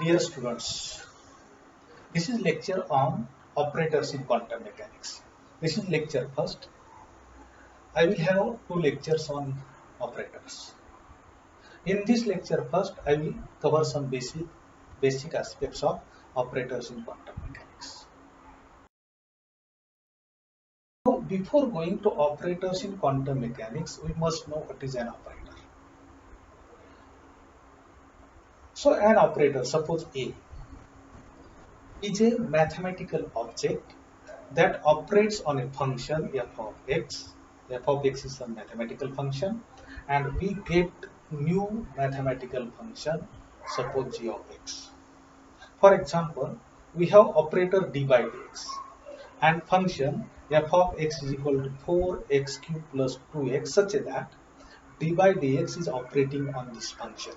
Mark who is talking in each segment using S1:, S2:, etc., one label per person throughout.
S1: Dear students, this is lecture on operators in quantum mechanics. This is lecture first. I will have two lectures on operators. In this lecture first, I will cover some basic aspects of operators in quantum mechanics. Now, before going to operators in quantum mechanics, we must know what is an operator. So an operator, suppose A, is a mathematical object that operates on a function f of x. F of x is a mathematical function, and we get new mathematical function, suppose g of x. For example, we have operator d by dx and function f of x is equal to 4x cubed plus 2x such that d by dx is operating on this function.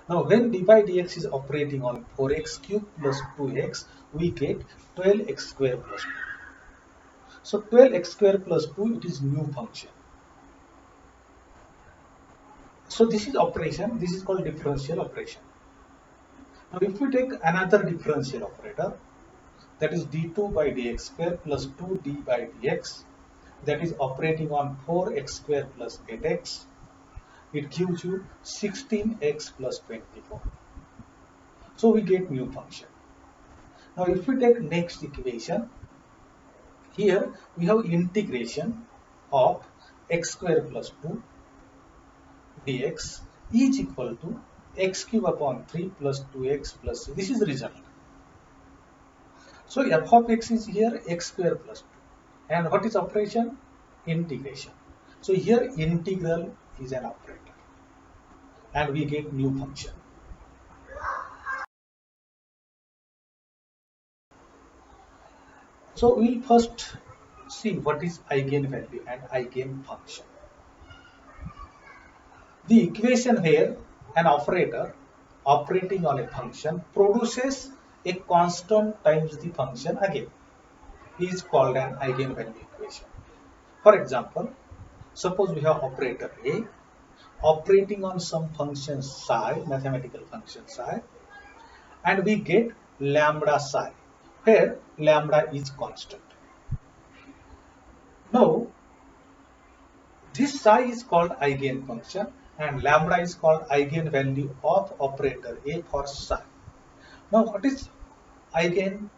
S1: Now, when d by dx is operating on 4x cubed plus 2x, we get 12x square plus 2. So 12x square plus 2, it is new function. So this is operation, this is called differential operation. Now if we take another differential operator, that is d2 by dx square plus 2d by dx, that is operating on 4x square plus 8x, it gives you 16x plus 24. So we get new function. Now if we take next equation, here we have integration of x square plus 2 dx is equal to x cube upon 3 plus 2x plus 3. This is the result. So f of x is here x square plus 2. And what is operation? Integration. So here integral is an operator. And we get new function. So we'll first see what is eigenvalue and eigenfunction. The equation here, an operator operating on a function produces a constant times the function again, is called an eigenvalue equation. For example, suppose we have operator A operating on some function psi, mathematical function psi, and we get lambda psi, where lambda is constant. Now, this psi is called eigenfunction and lambda is called eigenvalue of operator A for psi. Now, what is eigen?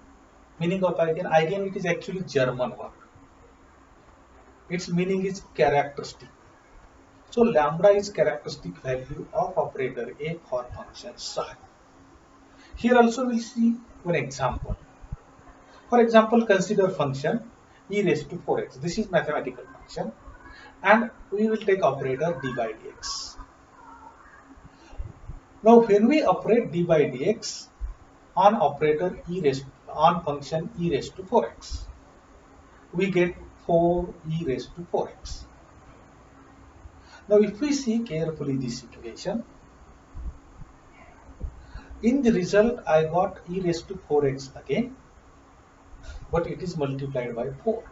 S1: Meaning of eigen? Eigen, it is actually German word. Its meaning is characteristic. So lambda is characteristic value of operator A for function psi. Here also we will see one example. For example, consider function e raised to 4x. This is mathematical function, and we will take operator d by dx. Now, when we operate d by dx on operator on function e raised to 4x, we get 4e raised to 4x. Now, if we see carefully this equation, in the result I got e raised to 4x again, but it is multiplied by 4.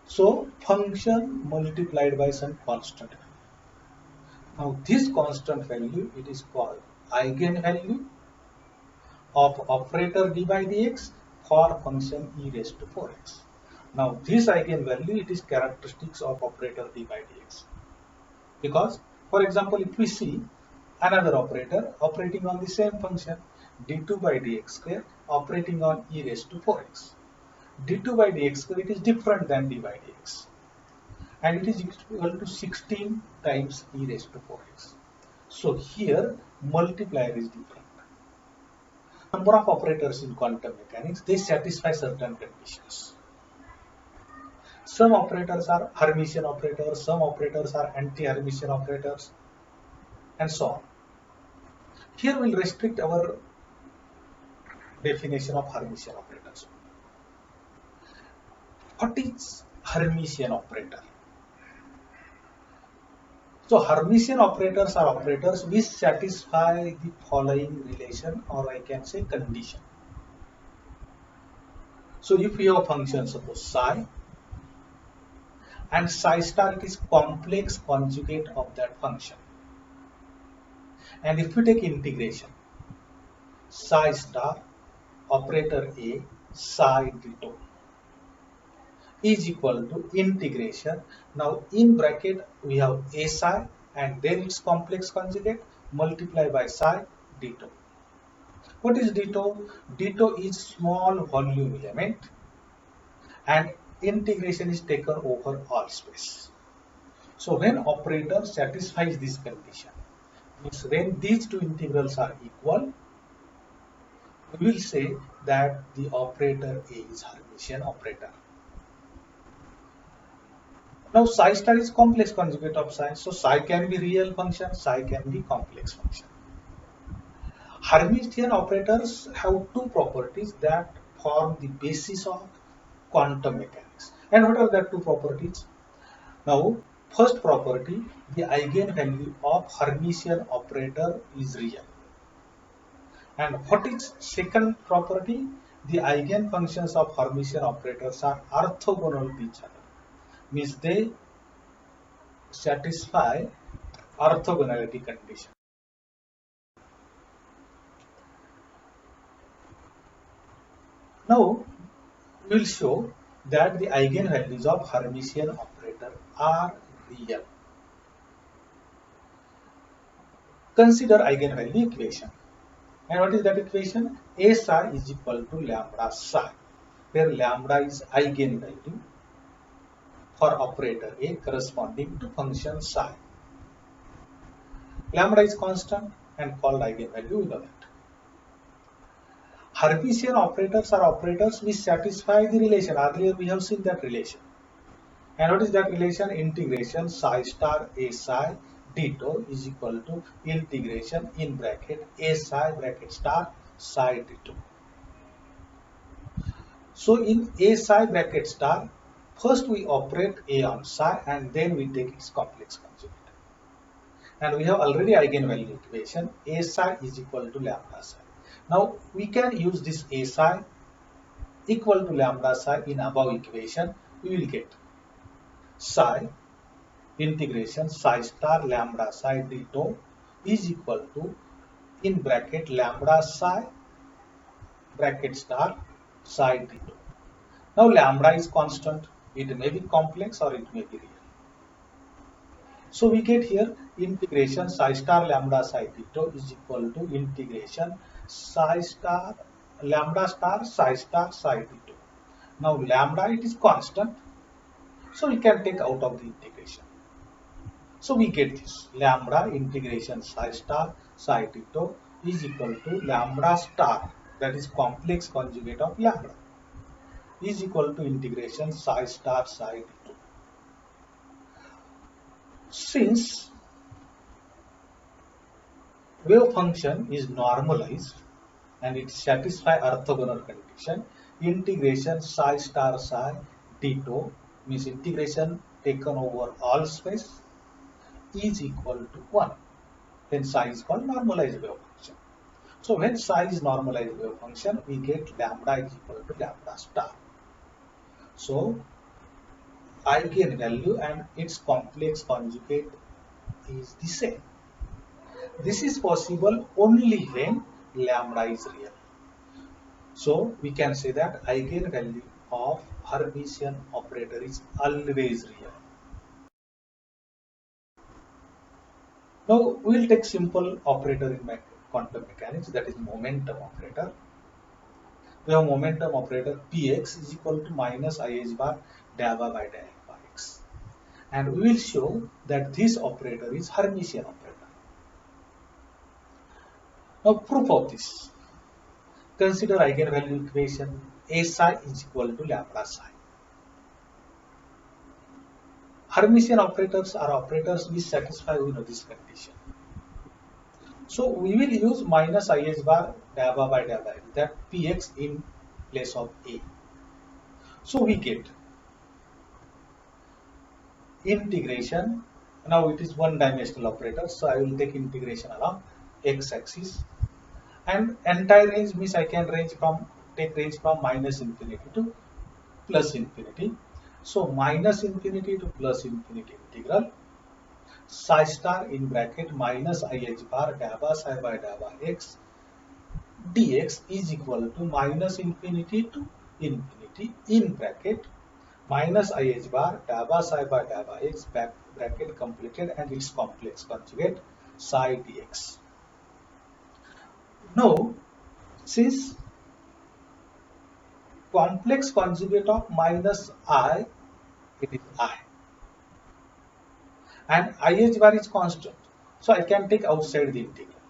S1: So, function multiplied by some constant value. Now, this constant value, it is called eigenvalue of operator d by dx for function e raised to 4x. Now, this eigenvalue, it is characteristics of operator d by dx. Because, for example, if we see another operator operating on the same function, d2 by dx square operating on e raised to 4x. d2 by dx square, it is different than d by dx. And it is equal to 16 times e raised to 4x. So here multiplier is different. Number of operators in quantum mechanics, they satisfy certain conditions. Some operators are Hermitian operators, some operators are anti-Hermitian operators, and so on. Here we'll restrict our definition of Hermitian operators. What is Hermitian operator? So Hermitian operators are operators which satisfy the following relation, or I can say condition. So if we have a function, suppose psi, and psi star, it is complex conjugate of that function. And if we take integration, psi star operator A psi ditto is equal to integration. Now in bracket we have A psi and then its complex conjugate multiply by psi ditto. What is ditto? Ditto is small volume element and integration is taken over all space. So when operator satisfies this condition, means when these two integrals are equal, we will say that the operator A is Hermitian operator. Now psi star is complex conjugate of psi, so psi can be real function, psi can be complex function. Hermitian operators have two properties that form the basis of quantum mechanics. And what are the two properties? Now, first property, the eigenvalue of Hermitian operator is real. And what is second property? The eigenfunctions of Hermitian operators are orthogonal to each other. Means they satisfy orthogonality condition. Now, we will show that the eigenvalues of Hermitian operator are real. Consider eigenvalue equation. And what is that equation? A psi is equal to lambda psi, where lambda is eigenvalue for operator A corresponding to function psi. Lambda is constant and called eigenvalue, we know that. Hermitian operators are operators which satisfy the relation. Earlier we have seen that relation. And what is that relation? Integration psi star A psi ditto is equal to integration in bracket A psi bracket star psi ditto. So in A psi bracket star, first we operate A on psi and then we take its complex conjugate. And we have already eigenvalue equation A psi is equal to lambda psi. Now we can use this A psi equal to lambda psi in above equation. We will get psi integration psi star lambda psi ditto is equal to in bracket lambda psi bracket star psi ditto. Now lambda is constant. It may be complex or it may be real. So we get here integration psi star lambda psi ditto is equal to integration psi star lambda star psi ditto. Now lambda it is constant, so we can take out of the integration. So we get this lambda integration psi star psi ditto is equal to lambda star, that is complex conjugate of lambda, is equal to integration psi star psi ditto. Since wave function is normalized and it satisfies orthogonal condition, integration psi star psi ditto means integration taken over all space is equal to 1. Then psi is called normalized wave function. So when psi is normalized wave function, we get lambda is equal to lambda star. So eigenvalue and its complex conjugate is the same. This is possible only when lambda is real. So we can say that eigenvalue of Hermitian operator is always real. Now we will take simple operator in quantum mechanics, that is momentum operator. We have momentum operator Px is equal to minus IH bar delta by delta x. And we will show that this operator is Hermitian operator. Now proof of this. Consider eigenvalue equation A psi is equal to lambda psi. Hermitian operators are operators which satisfy this condition. So we will use minus IH bar delta by delta x, that Px in place of A. So we get integration. Now it is one dimensional operator, so I will take integration along x-axis. And entire range means I can take range from minus infinity to plus infinity. So minus infinity to plus infinity integral psi star in bracket minus IH bar dabba psi by dabba x dx is equal to minus infinity to infinity in bracket minus IH bar dabba psi by dabba x back bracket completed and its complex conjugate psi dx. Now, since complex conjugate of minus I, it is I, and IH bar is constant, so I can take outside the integral.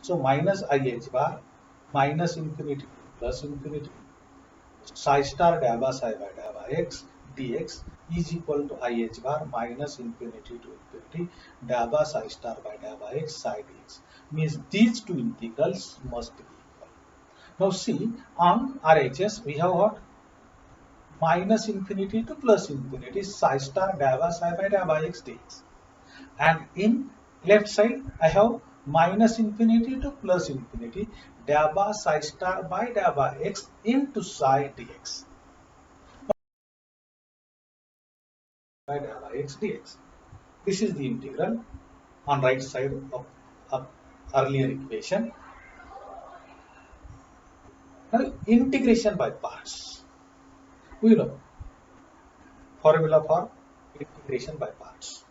S1: So minus IH bar minus infinity to plus infinity psi star dabba psi by dabba x dx is equal to IH bar minus infinity to infinity dabba psi star by dabba x psi dx. Means these two integrals must be equal. Now see, on RHS we have what? Minus infinity to plus infinity psi star dabba psi by dabba x dx. And in left side I have minus infinity to plus infinity dabba psi star by dabba x into psi dx by dabba x dx. This is the integral on right side of earlier equation. Now integration by parts. We know formula for integration by parts.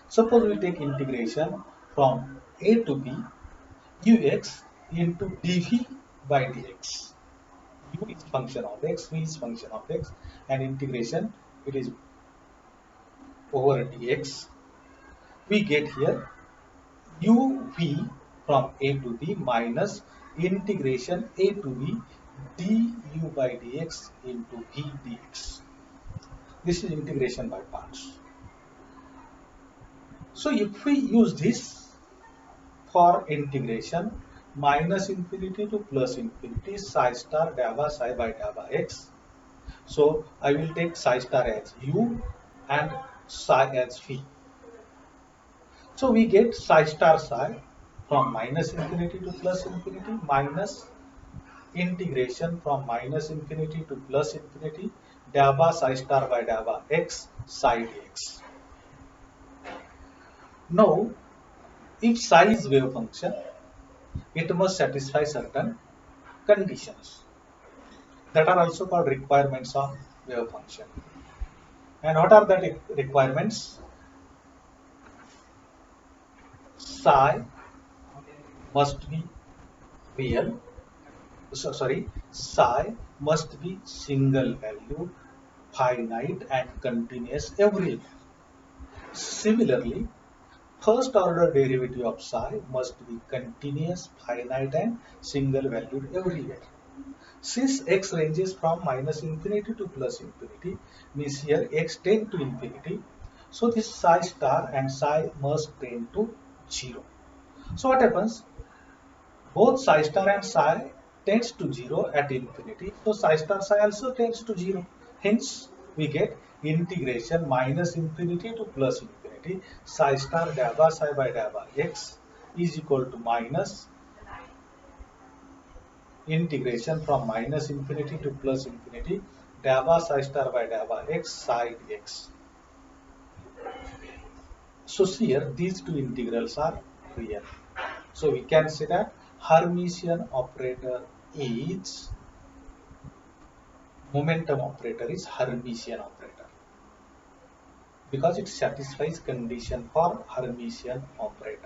S1: Suppose we take integration from a to b ux into dv by dx. U is function of x, v is function of x, and integration it is over dx. We get here uv from a to b minus integration a to b du by dx into v dx. This is integration by parts. So if we use this for integration minus infinity to plus infinity psi star dabba psi by dabba x. So I will take psi star as u and psi as v. So we get psi star psi from minus infinity to plus infinity minus integration from minus infinity to plus infinity dabba psi star by dabba x psi dx. Now, if psi is wave function, it must satisfy certain conditions that are also called requirements of wave function. And what are the requirements? Psi must be real. Psi must be single value, finite and continuous everywhere. Similarly, first order derivative of psi must be continuous, finite and single valued everywhere. Since x ranges from minus infinity to plus infinity, means here x tend to infinity, so this psi star and psi must tend to 0. So what happens? Both psi star and psi tends to 0 at infinity, so psi star psi also tends to 0. Hence, we get integration minus infinity to plus infinity psi star dabba psi by dabba x is equal to minus integration from minus infinity to plus infinity dabba psi star by dabba x psi dx. So here these two integrals are real. So we can say that Hermitian operator is momentum operator is Hermitian operator because it satisfies condition for Hermitian operator.